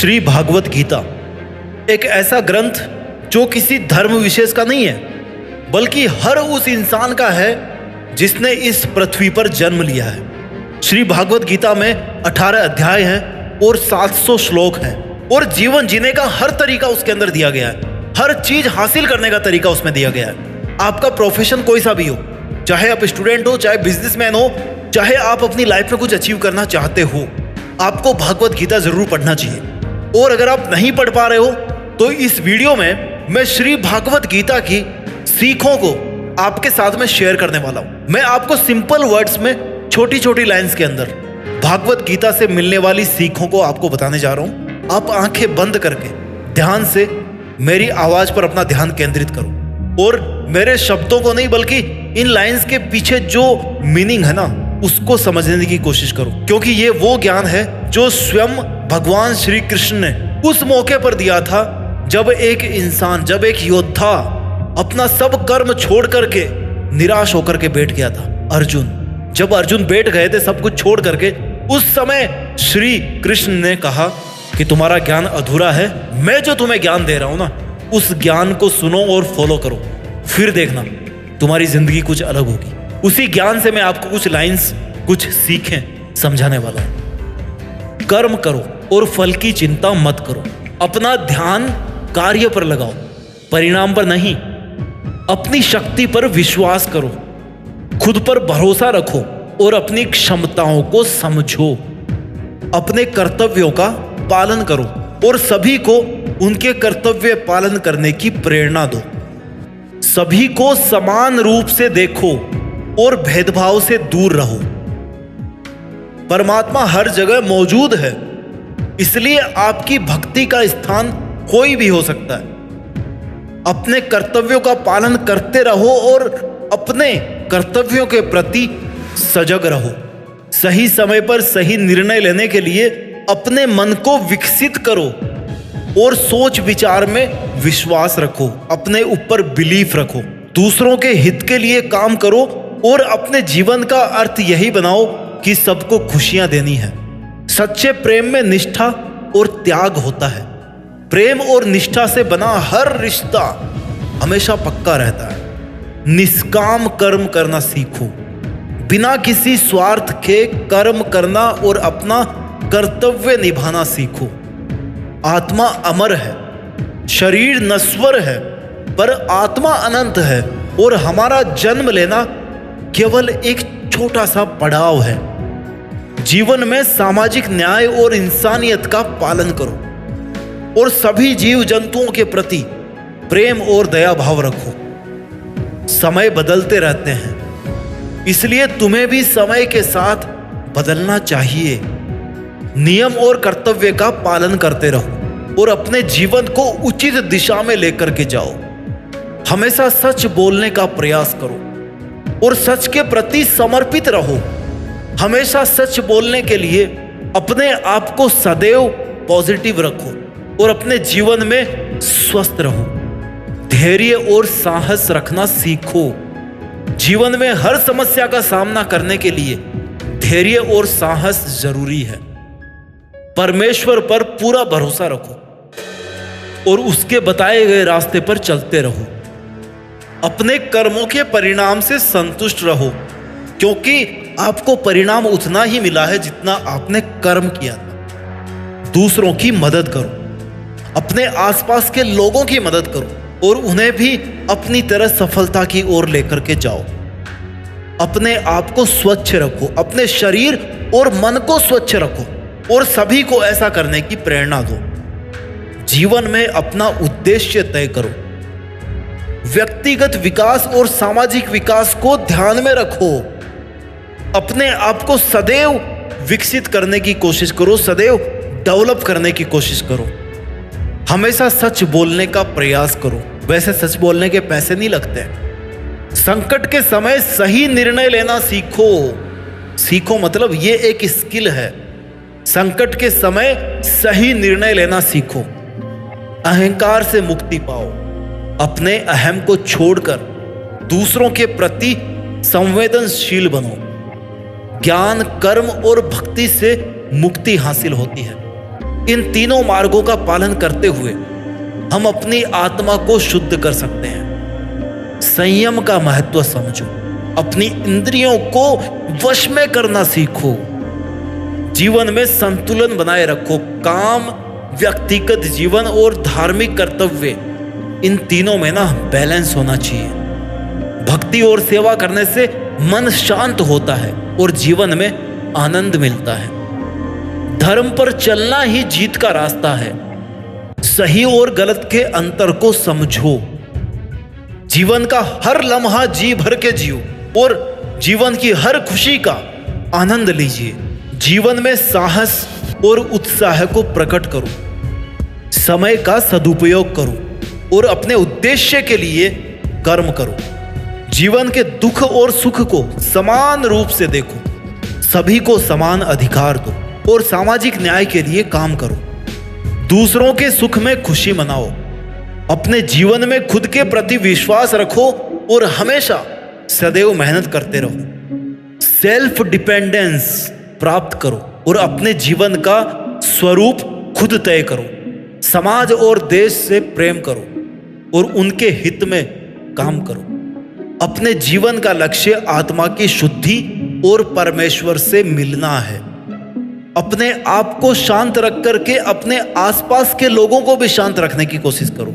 श्री भागवत गीता एक ऐसा ग्रंथ जो किसी धर्म विशेष का नहीं है, बल्कि हर उस इंसान का है जिसने इस पृथ्वी पर जन्म लिया है। श्री भागवत गीता में 18 अध्याय हैं और 700 श्लोक हैं और जीवन जीने का हर तरीका उसके अंदर दिया गया है। हर चीज हासिल करने का तरीका उसमें दिया गया है। आपका प्रोफेशन कोई सा भी हो, चाहे आप स्टूडेंट हो, चाहे बिजनेसमैन हो, चाहे आप अपनी लाइफ में कुछ अचीव करना चाहते हो, आपको भागवत गीता जरूर पढ़ना चाहिए। और अगर आप नहीं पढ़ पा रहे हो तो इस वीडियो में मैं श्री भागवत गीता की सीखों को आपके साथ में शेयर करने वाला हूं। मैं आपको सिंपल वर्ड्स में छोटी छोटी लाइंस के अंदर भागवत गीता से मिलने वाली सीखों को आपको बताने जा रहा हूं। आप आंखें बंद करके ध्यान से मेरी आवाज पर अपना ध्यान केंद्रित करो और मेरे शब्दों को नहीं बल्कि इन लाइंस के पीछे जो मीनिंग है ना उसको समझने की कोशिश करो, क्योंकि ये वो ज्ञान है जो स्वयं भगवान श्री कृष्ण ने उस मौके पर दिया था जब एक इंसान, जब एक योद्धा अपना सब कर्म छोड़ करके निराश होकर के बैठ गया था। अर्जुन, जब अर्जुन बैठ गए थे सब कुछ छोड़ करके, उस समय श्री कृष्ण ने कहा कि तुम्हारा ज्ञान अधूरा है, मैं जो तुम्हें ज्ञान दे रहा हूं ना उस ज्ञान को सुनो और फॉलो करो, फिर देखना तुम्हारी जिंदगी कुछ अलग होगी। उसी ज्ञान से मैं आपको कुछ लाइंस, कुछ सीखें समझाने वाला हूं। कर्म करो और फल की चिंता मत करो। अपना ध्यान कार्य पर लगाओ, परिणाम पर नहीं। अपनी शक्ति पर विश्वास करो, खुद पर भरोसा रखो और अपनी क्षमताओं को समझो। अपने कर्तव्यों का पालन करो और सभी को उनके कर्तव्य पालन करने की प्रेरणा दो। सभी को समान रूप से देखो और भेदभाव से दूर रहो। परमात्मा हर जगह मौजूद है, इसलिए आपकी भक्ति का स्थान कोई भी हो सकता है। अपने कर्तव्यों का पालन करते रहो और अपने कर्तव्यों के प्रति सजग रहो। सही समय पर सही निर्णय लेने के लिए अपने मन को विकसित करो और सोच विचार में विश्वास रखो। अपने ऊपर बिलीफ रखो। दूसरों के हित के लिए काम करो और अपने जीवन का अर्थ यही बनाओ कि सबको खुशियां देनी है। सच्चे प्रेम में निष्ठा और त्याग होता है। प्रेम और निष्ठा से बना हर रिश्ता हमेशा पक्का रहता है। निष्काम कर्म करना सीखो। बिना किसी स्वार्थ के कर्म करना और अपना कर्तव्य निभाना सीखो। आत्मा अमर है, शरीर नश्वर है, पर आत्मा अनंत है और हमारा जन्म लेना केवल एक छोटा सा पड़ाव है। जीवन में सामाजिक न्याय और इंसानियत का पालन करो और सभी जीव जंतुओं के प्रति प्रेम और दया भाव रखो। समय बदलते रहते हैं, इसलिए तुम्हें भी समय के साथ बदलना चाहिए। नियम और कर्तव्य का पालन करते रहो और अपने जीवन को उचित दिशा में लेकर के जाओ। हमेशा सच बोलने का प्रयास करो और सच के प्रति समर्पित रहो। हमेशा सच बोलने के लिए अपने आप को सदैव पॉजिटिव रखो और अपने जीवन में स्वस्थ रहो। धैर्य और साहस रखना सीखो। जीवन में हर समस्या का सामना करने के लिए धैर्य और साहस जरूरी है। परमेश्वर पर पूरा भरोसा रखो और उसके बताए गए रास्ते पर चलते रहो। अपने कर्मों के परिणाम से संतुष्ट रहो, क्योंकि आपको परिणाम उतना ही मिला है जितना आपने कर्म किया था। दूसरों की मदद करो, अपने आसपास के लोगों की मदद करो और उन्हें भी अपनी तरह सफलता की ओर लेकर के जाओ। अपने आप को स्वच्छ रखो, अपने शरीर और मन को स्वच्छ रखो और सभी को ऐसा करने की प्रेरणा दो। जीवन में अपना उद्देश्य तय करो। व्यक्तिगत विकास और सामाजिक विकास को ध्यान में रखो। अपने आप को सदैव विकसित करने की कोशिश करो, सदैव डेवलप करने की कोशिश करो। हमेशा सच बोलने का प्रयास करो। वैसे सच बोलने के पैसे नहीं लगते। संकट के समय सही निर्णय लेना सीखो। सीखो मतलब ये एक स्किल है। संकट के समय सही निर्णय लेना सीखो। अहंकार से मुक्ति पाओ। अपने अहम को छोड़कर दूसरों के प्रति संवेदनशील बनो। ज्ञान, कर्म और भक्ति से मुक्ति हासिल होती है। इन तीनों मार्गों का पालन करते हुए हम अपनी आत्मा को शुद्ध कर सकते हैं। संयम का महत्व समझो, अपनी इंद्रियों को वश में करना सीखो, जीवन में संतुलन बनाए रखो। काम, व्यक्तिगत जीवन और धार्मिक कर्तव्य, इन तीनों में ना बैलेंस होना चाहिए। भक्ति और सेवा करने से मन शांत होता है और जीवन में आनंद मिलता है। धर्म पर चलना ही जीत का रास्ता है। सही और गलत के अंतर को समझो। जीवन का हर लम्हा जी भर के जियो और जीवन की हर खुशी का आनंद लीजिए। जीवन में साहस और उत्साह को प्रकट करो। समय का सदुपयोग करो और अपने उद्देश्य के लिए कर्म करो। जीवन के दुख और सुख को समान रूप से देखो। सभी को समान अधिकार दो और सामाजिक न्याय के लिए काम करो। दूसरों के सुख में खुशी मनाओ। अपने जीवन में खुद के प्रति विश्वास रखो और हमेशा सदैव मेहनत करते रहो। सेल्फ डिपेंडेंस प्राप्त करो और अपने जीवन का स्वरूप खुद तय करो। समाज और देश से प्रेम करो और उनके हित में काम करो। अपने जीवन का लक्ष्य आत्मा की शुद्धि और परमेश्वर से मिलना है। अपने आप को शांत रख करके अपने आसपास के लोगों को भी शांत रखने की कोशिश करो।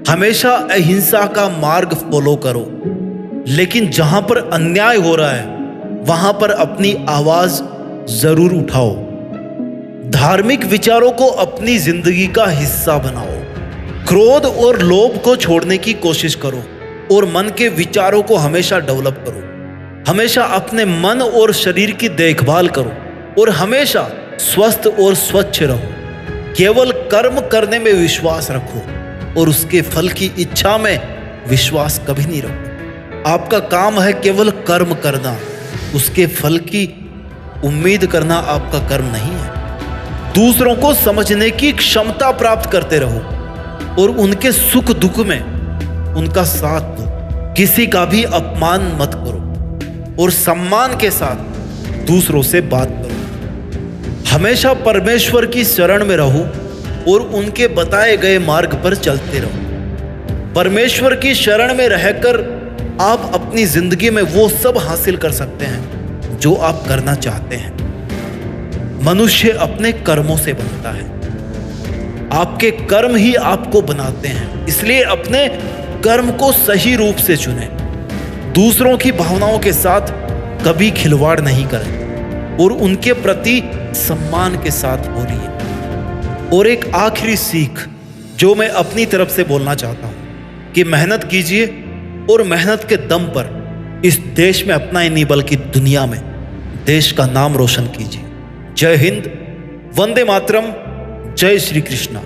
हमेशा अहिंसा का मार्ग फॉलो करो, लेकिन जहां पर अन्याय हो रहा है वहां पर अपनी आवाज जरूर उठाओ। धार्मिक विचारों को अपनी जिंदगी का हिस्सा बनाओ। क्रोध और लोभ को छोड़ने की कोशिश करो और मन के विचारों को हमेशा डेवलप करो। हमेशा अपने मन और शरीर की देखभाल करो और हमेशा स्वस्थ और स्वच्छ रहो। केवल कर्म करने में विश्वास रखो और उसके फल की इच्छा में विश्वास कभी नहीं रखो। आपका काम है केवल कर्म करना, उसके फल की उम्मीद करना आपका कर्म नहीं है। दूसरों को समझने की क्षमता प्राप्त करते रहो और उनके सुख दुख में उनका साथ दो। किसी का भी अपमान मत करो और सम्मान के साथ दूसरों से बात करो। हमेशा परमेश्वर की शरण में रहो और उनके बताए गए मार्ग पर चलते रहो। परमेश्वर की शरण में रहकर आप अपनी जिंदगी में वो सब हासिल कर सकते हैं जो आप करना चाहते हैं। मनुष्य अपने कर्मों से बनता है। आपके कर्म ही आपको बनाते हैं, इसलिए अपने कर्म को सही रूप से चुनें। दूसरों की भावनाओं के साथ कभी खिलवाड़ नहीं करें और उनके प्रति सम्मान के साथ बोलिए। और एक आखिरी सीख जो मैं अपनी तरफ से बोलना चाहता हूं कि मेहनत कीजिए और मेहनत के दम पर इस देश में अपना ही नहीं बल्कि दुनिया में देश का नाम रोशन कीजिए। जय हिंद, वंदे मातरम, जय श्री कृष्णा।